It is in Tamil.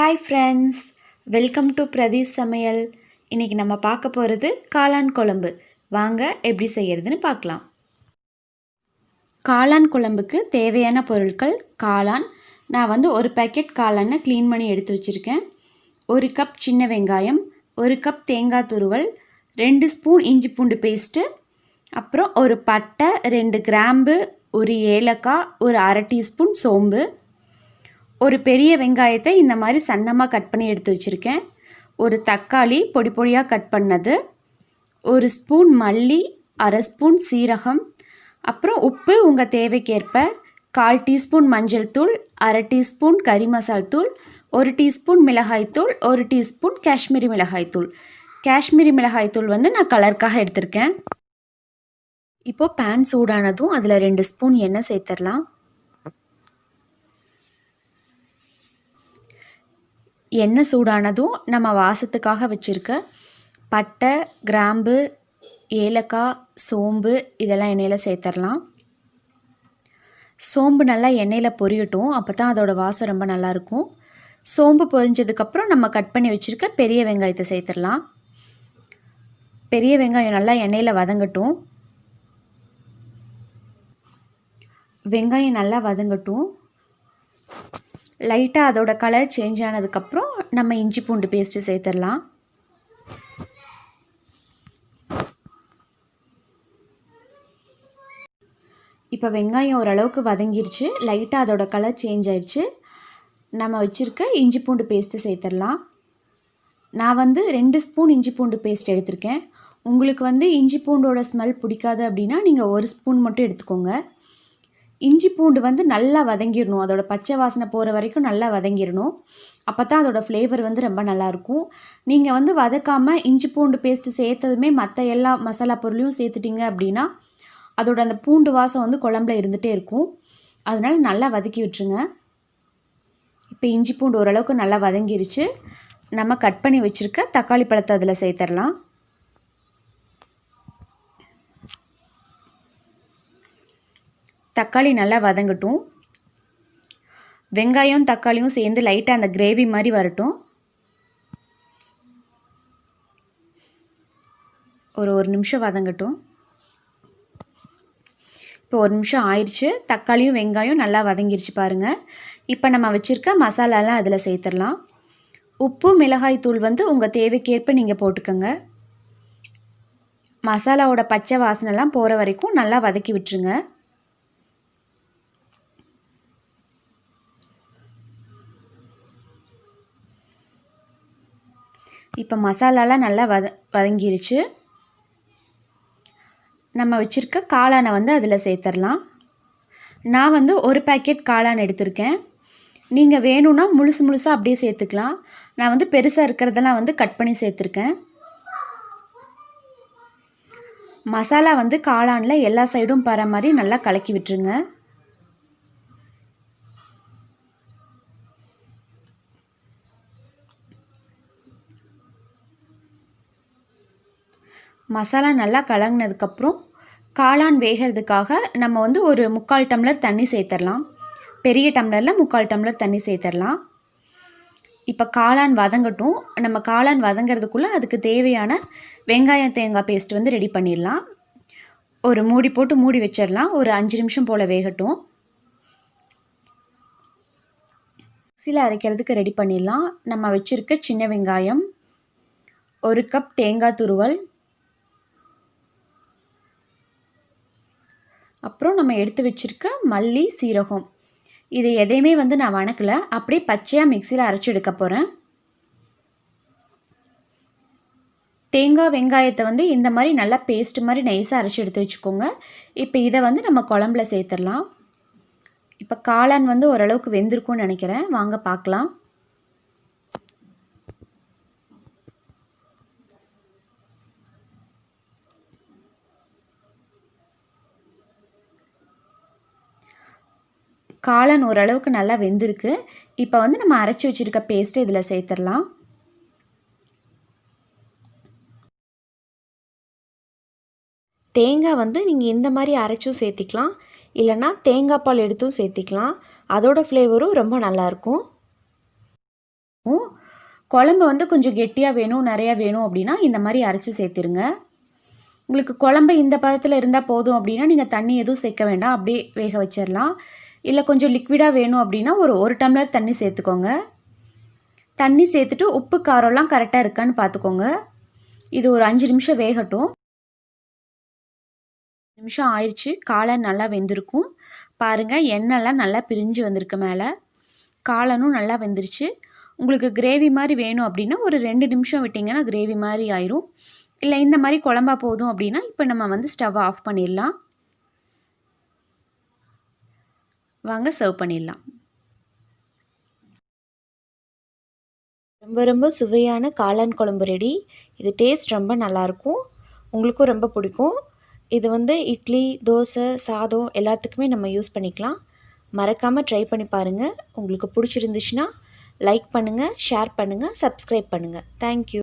Hi friends, welcome to Pradeesh சமையல். இன்றைக்கி நம்ம பார்க்க போகிறது காளான் குழம்பு. வாங்க எப்படி செய்கிறதுன்னு பார்க்கலாம். காளான் குழம்புக்கு தேவையான பொருட்கள்: காளான். நான் ஒரு பேக்கெட் காளானை க்ளீன் பண்ணி எடுத்து வச்சுருக்கேன். 1 கப் சின்ன வெங்காயம், 1 கப் தேங்காய் துருவல், 2 ஸ்பூன் இஞ்சி பூண்டு பேஸ்ட்டு, அப்புறம் ஒரு பட்டை, 2 கிராம்பு, ஒரு ஏலக்காய், ஒரு அரை டீஸ்பூன் சோம்பு, ஒரு பெரிய வெங்காயத்தை இந்த மாதிரி சன்னமாக கட் பண்ணி எடுத்து வச்சுருக்கேன், ஒரு தக்காளி பொடி பொடியாக கட் பண்ணது, 1 ஸ்பூன் மல்லி, அரை ஸ்பூன் சீரகம், அப்புறம் உப்பு உங்கள் தேவைக்கேற்ப, 1/4 டீஸ்பூன் மஞ்சள் தூள், அரை டீஸ்பூன் கறி மசால் தூள், 1 டீஸ்பூன் மிளகாய்த்தூள், 1 டீஸ்பூன் காஷ்மீரி மிளகாய்த்தூள். காஷ்மீரி மிளகாய்த்தூள் நான் கலருக்காக எடுத்திருக்கேன். இப்போது பேன் சூடானதும் அதில் 2 ஸ்பூன் எண்ணெய் சேர்த்துடலாம். எண்ணெய் சூடானதும் நம்ம வாசத்துக்காக வச்சுருக்க பட்டை, கிராம்பு, ஏலக்காய், சோம்பு இதெல்லாம் எண்ணெயில் சேர்த்துடலாம். சோம்பு நல்லா எண்ணெயில் பொரியட்டும், அப்போ தான் அதோடய வாசம் ரொம்ப நல்லாயிருக்கும். சோம்பு பொரிஞ்சதுக்கப்புறம் நம்ம கட் பண்ணி வச்சுருக்க பெரிய வெங்காயத்தை சேர்த்துடலாம். பெரிய வெங்காயம் நல்லா எண்ணெயில் வதங்கட்டும். வெங்காயம் நல்லா வதங்கட்டும். லைட்டாக அதோட கலர் சேஞ்ச் ஆனதுக்கப்புறம் நம்ம இஞ்சி பூண்டு பேஸ்ட்டு சேர்த்துடலாம். இப்போ வெங்காயம் ஓரளவுக்கு வதங்கிருச்சு, லைட்டாக அதோட கலர் சேஞ்ச் ஆயிடுச்சு. நம்ம வச்சுருக்க இஞ்சி பூண்டு பேஸ்ட்டு சேர்த்துடலாம். நான் 2 ஸ்பூன் இஞ்சி பூண்டு பேஸ்ட் எடுத்திருக்கேன். உங்களுக்கு இஞ்சி பூண்டோட ஸ்மெல் பிடிக்காது அப்படின்னா நீங்கள் 1 ஸ்பூன் மட்டும் எடுத்துக்கோங்க. இஞ்சி பூண்டு நல்லா வதங்கிடணும், அதோட பச்சை வாசனை போகிற வரைக்கும் நல்லா வதங்கிடணும். அப்போ தான் அதோடய ஃப்ளேவர் ரொம்ப நல்லாயிருக்கும். நீங்கள் வதக்காமல் இஞ்சி பூண்டு பேஸ்ட்டு சேர்த்ததுமே மற்ற எல்லா மசாலா பொருளையும் சேர்த்துட்டிங்க அப்படின்னா அதோட அந்த பூண்டு வாசம் குழம்புல இருந்துகிட்டே இருக்கும். அதனால் நல்லா வதக்கி விட்டுருங்க. இப்போ இஞ்சி பூண்டு ஓரளவுக்கு நல்லா வதங்கிருச்சு. நம்ம கட் பண்ணி வச்சுருக்க தக்காளி பழத்தை அதில் சேர்த்துடலாம். தக்காளி நல்லா வதங்கட்டும். வெங்காயம் தக்காளியும் சேர்ந்து லைட்டாக அந்த கிரேவி மாதிரி வரட்டும். ஒரு நிமிஷம் வதங்கட்டும். இப்போ 1 நிமிஷம் ஆயிடுச்சு. தக்காளியும் வெங்காயம் நல்லா வதங்கிருச்சு பாருங்கள். இப்போ நம்ம வச்சுருக்க மசாலாலாம் அதில் சேர்த்துடலாம். உப்பு மிளகாய் தூள் உங்கள் தேவைக்கேற்ப நீங்கள் போட்டுக்கோங்க. மசாலாவோட பச்சை வாசனைலாம் போகிற வரைக்கும் நல்லா வதக்கி விட்டுருங்க. இப்போ மசாலாலாம் நல்லா வதங்கிருச்சு. நம்ம வச்சுருக்க காளானை அதில் சேர்த்துடலாம். நான் 1 பேக்கெட் காளான் எடுத்திருக்கேன். நீங்கள் வேணும்னா முழுசாக அப்படியே சேர்த்துக்கலாம். நான் பெருசாக இருக்கிறதெல்லாம் கட் பண்ணி சேர்த்துருக்கேன். மசாலா காளானில் எல்லா சைடும் பர மாதிரி நல்லா கலக்கி விட்டுருங்க. மசாலா நல்லா கலங்கினதுக்கப்புறம் காளான் வேகிறதுக்காக நம்ம ஒரு 3/4 டம்ளர் தண்ணி சேர்த்துடலாம். பெரிய டம்ளரில் 3/4 டம்ளர் தண்ணி சேர்த்துடலாம். இப்போ காளான் வதங்கட்டும். நம்ம காளான் வதங்கிறதுக்குள்ளே அதுக்கு தேவையான வெங்காயம் தேங்காய் பேஸ்ட் ரெடி பண்ணிடலாம். ஒரு மூடி போட்டு மூடி வச்சிடலாம். ஒரு 5 நிமிஷம் போல் வேகட்டும். மிக்ஸியில் அரைக்கிறதுக்கு ரெடி பண்ணிடலாம். நம்ம வச்சுருக்க சின்ன வெங்காயம், 1 கப் தேங்காய் துருவல், அப்புறம் நம்ம எடுத்து வச்சுருக்க மல்லி, சீரகம், இது எதையுமே நான் வணக்கலை, அப்படியே பச்சையாக மிக்ஸியில் அரைச்சி எடுக்க போகிறேன். தேங்காய் வெங்காயத்தை இந்த மாதிரி நல்லா பேஸ்ட் மாதிரி நைஸாக அரைச்சி எடுத்து வச்சுக்கோங்க. இப்போ இதை நம்ம குழம்புல சேர்த்துடலாம். இப்போ காளான் ஓரளவுக்கு வெந்திருக்கும்னு நினைக்கிறேன். வாங்க பார்க்கலாம். காளான் ஓரளவுக்கு நல்லா வெந்திருக்கு. இப்போ நம்ம அரைச்சி வச்சுருக்க பேஸ்ட்டு இதில் சேர்த்துடலாம். தேங்காய் நீங்கள் இந்த மாதிரி அரைச்சும் சேர்த்திக்கலாம், இல்லைன்னா தேங்காய் பால் எடுத்தும் சேர்த்திக்கலாம். அதோட ஃப்ளேவரும் ரொம்ப நல்லாயிருக்கும். குழம்பு வந்து கொஞ்சம் கெட்டியாக வேணும், நிறையா வேணும் அப்படின்னா இந்த மாதிரி அரைச்சி சேர்த்துருங்க. உங்களுக்கு குழம்பு இந்த பதத்தில் இருந்தால் போதும் அப்படின்னா நீங்கள் தண்ணி எதுவும் சேர்க்க வேண்டாம், அப்படியே வேக வச்சிடலாம். இல்லை கொஞ்சம் லிக்விடாக வேணும் அப்படின்னா ஒரு டம்ளர் தண்ணி சேர்த்துக்கோங்க. தண்ணி சேர்த்துட்டு உப்பு காரம்லாம் கரெக்டாக இருக்கான்னு பார்த்துக்கோங்க. இது ஒரு 5 நிமிஷம் வேகட்டும். நிமிஷம் ஆயிடுச்சு. காளான் நல்லா வெந்திருக்கும். பாருங்கள், எண்ணெய்லாம் நல்லா பிரிஞ்சு வந்திருக்கு மேலே. காளானும் நல்லா வெந்துருச்சு. உங்களுக்கு கிரேவி மாதிரி வேணும் அப்படின்னா ஒரு 2 நிமிஷம் விட்டிங்கன்னா கிரேவி மாதிரி ஆயிரும். இல்லை இந்த மாதிரி குழம்பா போதும் அப்படின்னா இப்போ நம்ம வந்து ஸ்டவ்வை ஆஃப் பண்ணிடலாம். வாங்க சர்வ் பண்ணிடலாம். ரொம்ப சுவையான காளான் குழம்பு ரெடி. இது டேஸ்ட் ரொம்ப நல்லாயிருக்கும், உங்களுக்கும் ரொம்ப பிடிக்கும். இது வந்து இட்லி, தோசை, சாதம் எல்லாத்துக்குமே நம்ம யூஸ் பண்ணிக்கலாம். மறக்காமல் ட்ரை பண்ணி பாருங்கள். உங்களுக்கு பிடிச்சிருந்துச்சுன்னா லைக் பண்ணுங்கள், ஷேர் பண்ணுங்கள், சப்ஸ்கிரைப் பண்ணுங்கள். தேங்க்யூ.